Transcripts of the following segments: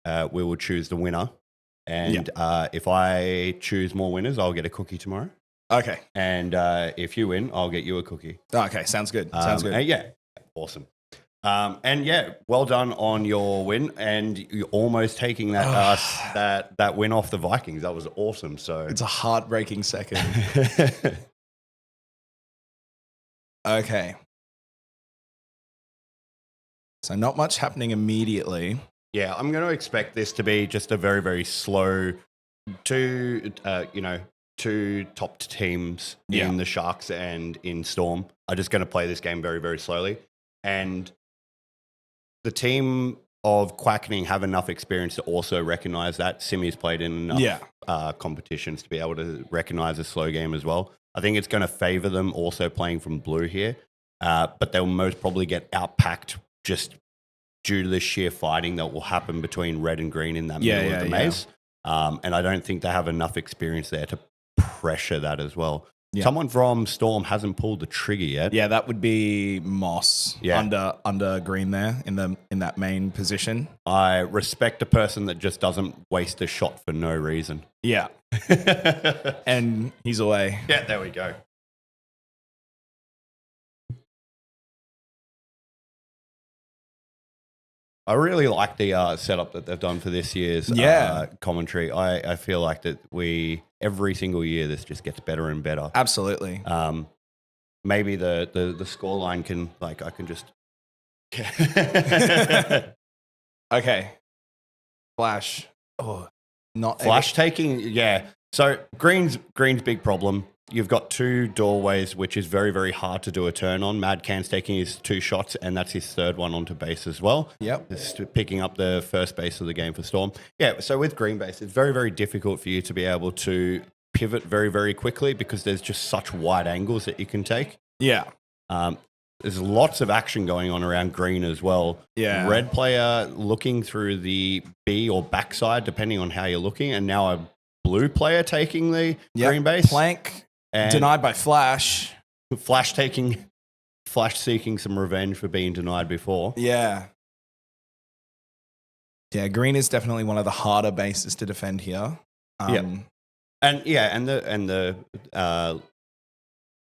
we will choose the winner. And if I choose more winners, I'll get a cookie tomorrow. Okay. And if you win, I'll get you a cookie. Okay, sounds good. Sounds good. Yeah, awesome. And yeah, well done on your win, and you're almost taking that win off the Vikings. That was awesome. So it's a heartbreaking second. Okay. So not much happening immediately. Yeah, I'm going to expect this to be just a very, very slow two top teams in the Sharks and in Storm are just going to play this game very, very slowly. And the team of Quackening have enough experience to also recognize that. Simi's played in enough competitions to be able to recognize a slow game as well. I think it's going to favor them also playing from blue here, but they'll most probably get outpacked just due to the sheer fighting that will happen between red and green in that middle of the maze. And I don't think they have enough experience there to pressure that as well. Yeah. Someone from Storm hasn't pulled the trigger yet. Yeah, that would be Moss under green there in that main position. I respect a person that just doesn't waste a shot for no reason. Yeah. And he's away. Yeah, there we go. I really like the setup that they've done for this year's commentary. I feel like that every single year this just gets better and better. Absolutely. Maybe the scoreline can I can just Okay. Flash. Oh, not Flash taking, yeah. So green's big problem. You've got two doorways, which is very, very hard to do a turn on. Mad Can's taking his 2 shots, and that's his third one onto base as well. Yep. Just picking up the first base of the game for Storm. Yeah, so with green base, it's very, very difficult for you to be able to pivot very, very quickly because there's just such wide angles that you can take. Yeah. There's lots of action going on around green as well. Yeah. Red player looking through the B or backside, depending on how you're looking, and now a blue player taking the green base. Plank. And denied by Flash. Flash seeking some revenge for being denied before. Yeah. Yeah, green is definitely one of the harder bases to defend here. And the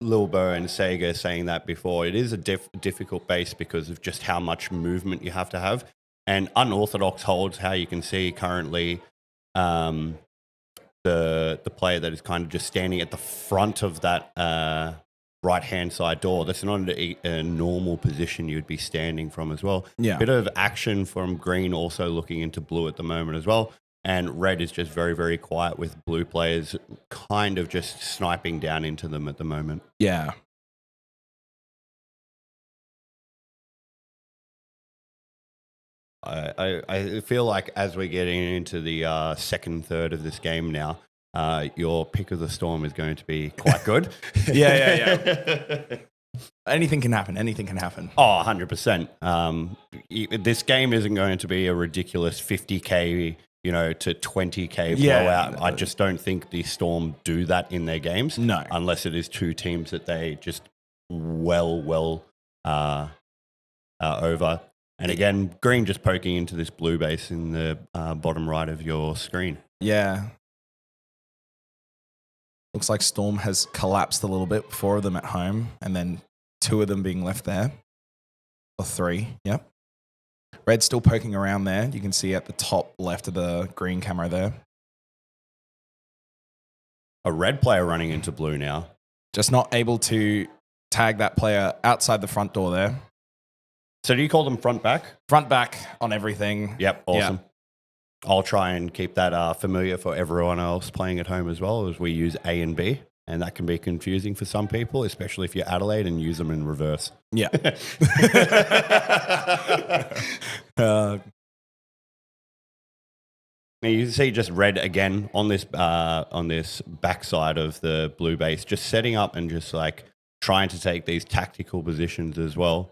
Lilbo and Sega saying that before, it is a difficult base because of just how much movement you have to have. And unorthodox holds, how you can see currently, the player that is kind of just standing at the front of that right-hand side door. That's not a normal position you'd be standing from as well. Yeah. Bit of action from green also looking into blue at the moment as well. And red is just very, very quiet with blue players kind of just sniping down into them at the moment. Yeah. I feel like as we're getting into the second third of this game now, your pick of the Storm is going to be quite good. Yeah. Anything can happen. Anything can happen. Oh, 100%. This game isn't going to be a ridiculous 50K, to 20K blowout. I just don't think the Storm do that in their games. No. Unless it is two teams that they just well over. And again, green just poking into this blue base in the bottom right of your screen. Yeah. Looks like Storm has collapsed a little bit. 4 of them at home, and then 2 of them being left there. Or 3, yep. Red still poking around there. You can see at the top left of the green camera there. A red player running into blue now. Just not able to tag that player outside the front door there. So do you call them front back? Front back on everything. Yep, awesome. Yep. I'll try and keep that familiar for everyone else playing at home as well, as we use A and B, and that can be confusing for some people, especially if you're Adelaide and use them in reverse. Yeah. You can see just red again on this backside of the blue base, just setting up and just like trying to take these tactical positions as well.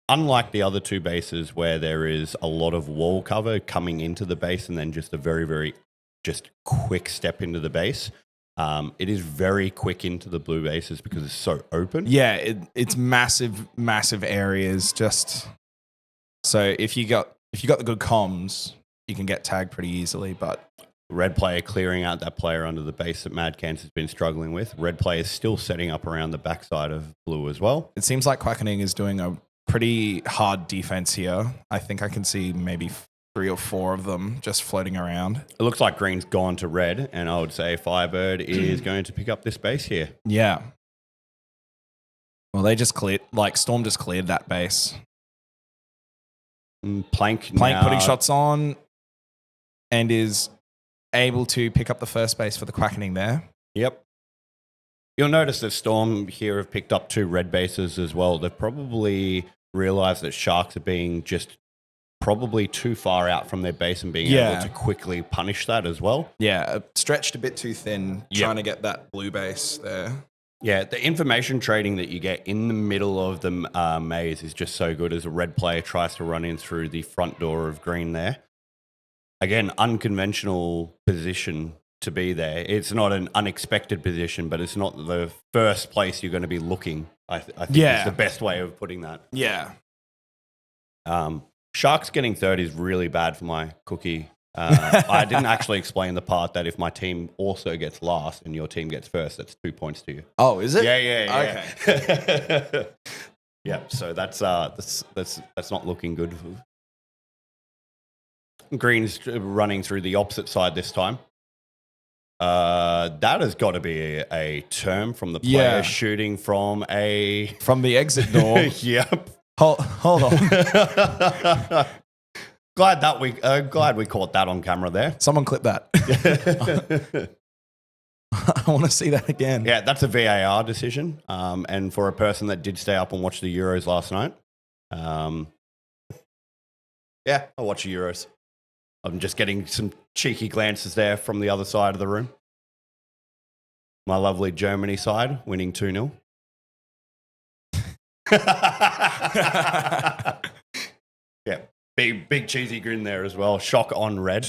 Unlike the other 2 bases where there is a lot of wall cover coming into the base and then just a very, very just quick step into the base, it is very quick into the blue bases because it's so open. Yeah, it's massive areas. Just so if you got the good comms, you can get tagged pretty easily. But Red player clearing out that player under the base that Mad Cans has been struggling with. Red player is still setting up around the backside of blue as well. it seems like Quackening is doing a pretty hard defense here. I think I can see maybe 3 or 4 of them just floating around. It looks like green's gone to red, and I would say Firebird is going to pick up this base here. Yeah. Well, they just cleared, like Storm just cleared that base. Plank Plank now, putting shots on and is able to pick up the first base for the Quackening there. Yep. You'll notice that Storm here have picked up 2 red bases as well. They've probably realized that Sharks are being just probably too far out from their base and being able to quickly punish that as well. Yeah, stretched a bit too thin, trying to get that blue base there. Yeah, the information trading that you get in the middle of the maze is just so good as a red player tries to run in through the front door of green there. Again, unconventional position to be there. It's not an unexpected position, but it's not the first place you're going to be looking. I think is the best way of putting that. Yeah. Sharks getting third is really bad for my cookie. I didn't actually explain the part that if my team also gets last and your team gets first, that's 2 points to you. Oh, is it? Yeah. Okay. Yeah, so that's not looking good. Green's running through the opposite side this time. That has got to be a term from the player shooting from the exit door. Yep. Hold on. Glad we caught that on camera there. Someone clip that. I want to see that again. Yeah, that's a VAR decision. And for a person that did stay up and watch the Euros last night, yeah, I watch the Euros. I'm just getting some cheeky glances there from the other side of the room. My lovely Germany side winning 2-0. Yeah, big cheesy grin there as well. Shock on red.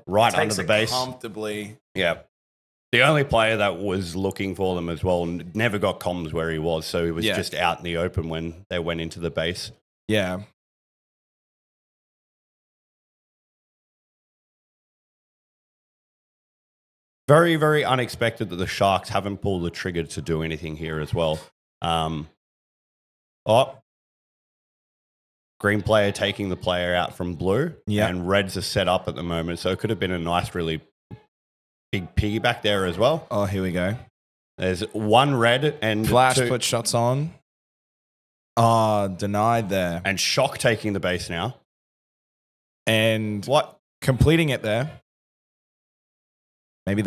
Right Takes under the base. Comfortably. Yeah. The only player that was looking for them as well never got comms where he was, so he was just out in the open when they went into the base. Yeah. Very, very unexpected that the Sharks haven't pulled the trigger to do anything here as well. Green player taking the player out from blue, and reds are set up at the moment, so it could have been a nice, really big piggyback there as well. Oh, here we go. There's one red and Flash 2, put shots on. Oh, denied there. and Shock taking the base now. And What? completing it there. Maybe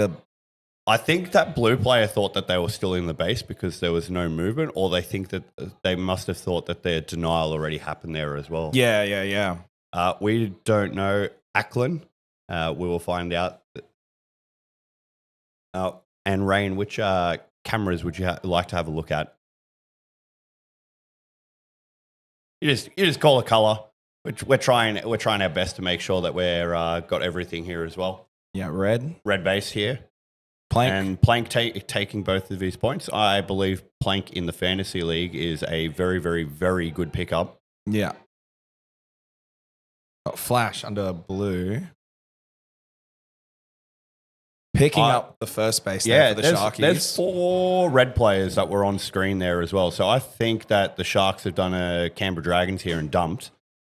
I think that blue player thought that they were still in the base because there was no movement, or they think that they must have thought that their denial already happened there as well. Yeah. We don't know. Ackland, we will find out. And Rain, which cameras would you like to have a look at? You just call a color. We're trying our best to make sure that we're got everything here as well. Yeah, red base here. plank. And Plank taking both of these points. I believe Plank in the fantasy league is a very, very, very good pickup. Yeah. Got Flash under blue. Picking up the first base there for the Sharkies. There's 4 red players that were on screen there as well. So I think that the Sharks have done a Canberra Dragons here and dumped.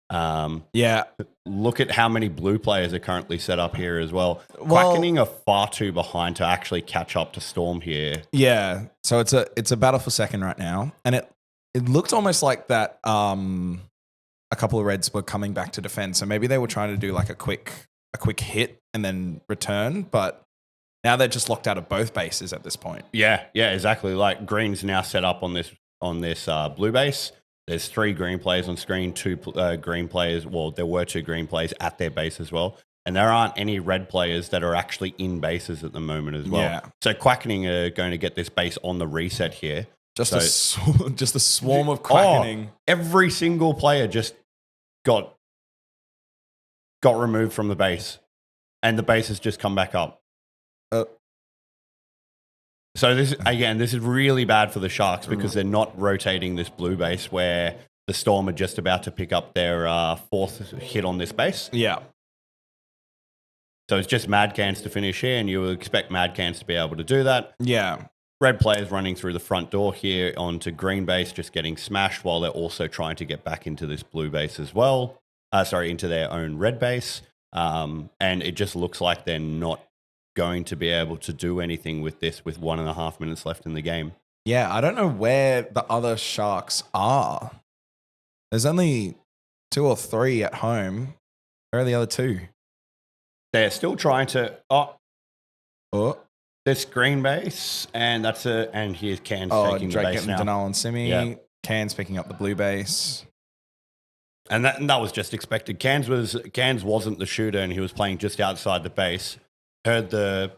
Yeah. Look at how many blue players are currently set up here as well. Quackening are far too behind to actually catch up to Storm here. Yeah. So it's a battle for second right now. And it looked almost like that a couple of reds were coming back to defend. So maybe they were trying to do like a quick hit and then return, but now they're just locked out of both bases at this point. Yeah, exactly. Like Green's now set up on this blue base. There's 3 green players on screen, 2 green players. Well, there were 2 green players at their base as well. And there aren't any red players that are actually in bases at the moment as well. Yeah. So Quackening are going to get this base on the reset here. Just a swarm of Quackening. Every single player just got removed from the base. And the base has just come back up. So this is really bad for the Sharks because they're not rotating this blue base where the Storm are just about to pick up their 4th hit on this base. Yeah. So it's just Mad Cans to finish here, and you would expect Mad Cans to be able to do that. Yeah. Red players running through the front door here onto green base, just getting smashed while they're also trying to get back into this blue base as well. Into their own red base. And it just looks like they're not going to be able to do anything with this with 1.5 minutes left in the game. Yeah, I don't know where the other Sharks are. There's only 2 or 3 at home. Where are the other 2? They're still trying to... Oh. This green base, and here's Cairns taking Drake the base getting now. Denal and Simi. Yeah. Cairns picking up the blue base. And that was just expected. Cairns wasn't the shooter, and he was playing just outside the base. Heard the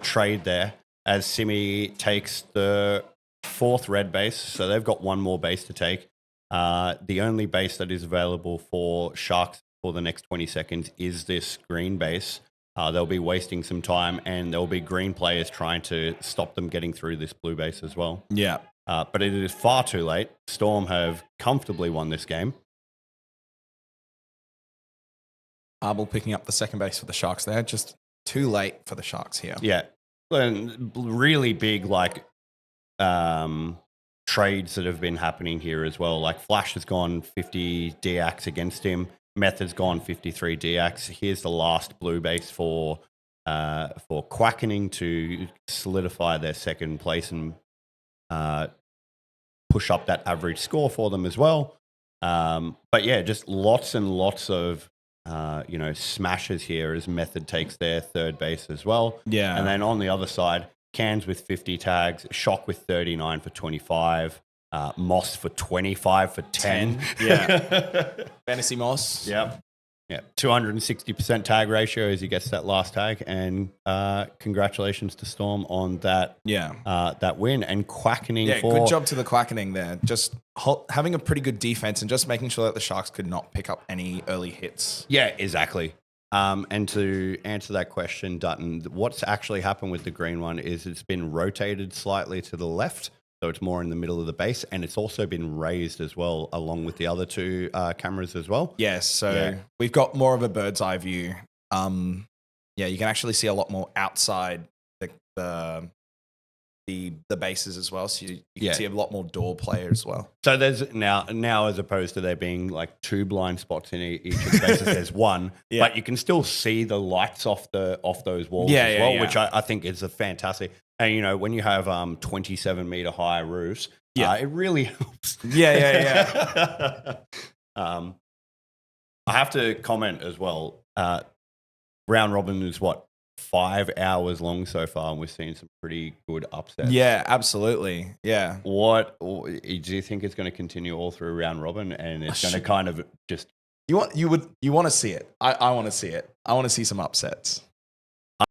trade there as Simi takes the 4th red base, so they've got 1 more base to take. The only base that is available for Sharks for the next 20 seconds is this green base. They'll be wasting some time, and there'll be green players trying to stop them getting through this blue base as well. Yeah. But it is far too late. Storm have comfortably won this game. Arbel picking up the second base for the Sharks there. Just too late for the Sharks here. Yeah. And really big, trades that have been happening here as well. Like Flash has gone 50 DX against him. Meth has gone 53 DX. Here's the last blue base for Quackening to solidify their second place and push up that average score for them as well. But yeah, just lots and lots of smashes here as Method takes their 3rd base as well. Yeah. And then on the other side, Cans with 50 tags, Shock with 39 for 25. Moss for 25 for 10. Yeah. Fantasy Moss. Yep. Yeah. 260% tag ratio as he gets that last tag. And congratulations to Storm on that that win. And Quackening good job to the Quackening there. Just having a pretty good defense and just making sure that the Sharks could not pick up any early hits. Yeah, exactly. And to answer that question, Dutton, what's actually happened with the green one is it's been rotated slightly to the left. So it's more in the middle of the base, and it's also been raised as well, along with the other 2 cameras as well. Yes, so we've got more of a bird's eye view. You can actually see a lot more outside the bases as well. So you can see a lot more door player as well. So there's now as opposed to there being like 2 blind spots in each of the bases, there's 1. But you can still see the lights off those walls as well, which I think is a fantastic. And, when you have 27-meter high roofs, it really helps. Yeah. I have to comment as well. Round robin is 5 hours long so far, and we've seen some pretty good upsets. Yeah, absolutely. Yeah. Do you think it's going to continue all through round robin, and it's going to kind of just... You want to see it. I want to see it. I want to see some upsets.